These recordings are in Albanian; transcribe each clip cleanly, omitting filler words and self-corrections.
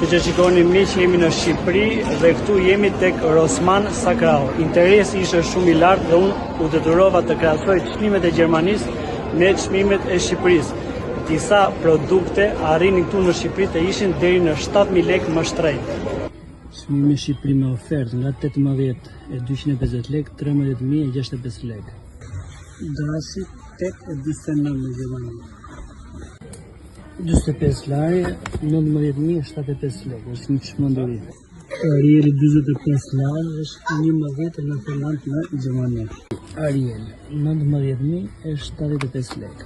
Siç e shikoni miq, jemi në Shqipëri dhe këtu jemi tek Rossmann Sakrao. Interesi ishte shumë i lartë dhe unë u detyrova të krahasoj çmimet e Gjermanisë me çmimet e Shqipërisë. Disa produkte arrinin këtu në Shqipëri të ishin deri në 7.000 lekë më shtrenjtë. Çmimi në Shqipëri me ofertë nga 18.250 lekë, 13.065 lekë. Drasi 8.49 në Gjermani. 45 lari, 19.075 lekë, është një çmenduri. Ariel 45 lari është 11.99 në Gjermani. Ariel 19.075 lekë.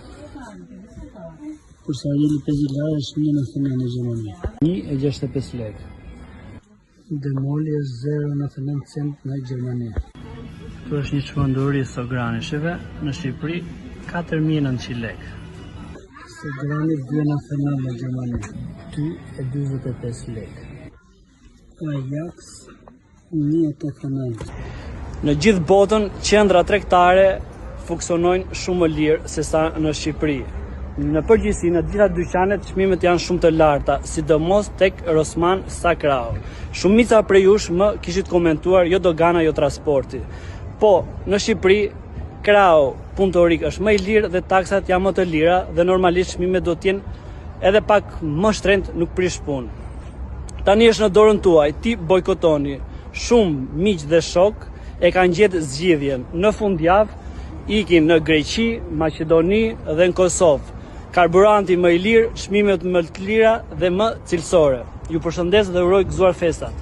Kurse Ariel 50 lari është 1.99 në Gjermani. 1.65 lekë. Demoli është 0.99 cent në Gjermani. Kjo është një çmenduri Sogranisheve në Shqipëri 4.900 lekë. Grani 2.99 në Gjermani, 2.45 lekë. Ajax 1.89. Në gjithë botën, qendra tregtare funksionojnë shumë më lirë se sa në Shqipëri. Në përgjithësi, në gjitha dyqanet çmimet janë shumë të larta, sidomos tek Rossmann Sakrao. Shumica prej jush më kishit komentuar jo dogana, jo transporti. Po, në Shqipëri Krao.rik është më i lirë dhe taksat janë më të lira dhe normalisht çmimet do të jenë edhe pak më shtrenjtë, nuk prish punë. Tani është në dorën tuaj, ti bojkotoni. Shumë miq dhe shok e kanë gjetë zgjidhjen. Në fundjavë ikin në Greqi, Maqedoni dhe në Kosovë. Karburanti më i lirë, çmimet më të lira dhe më cilësore. Ju përshëndes dhe uroj gëzuar festat.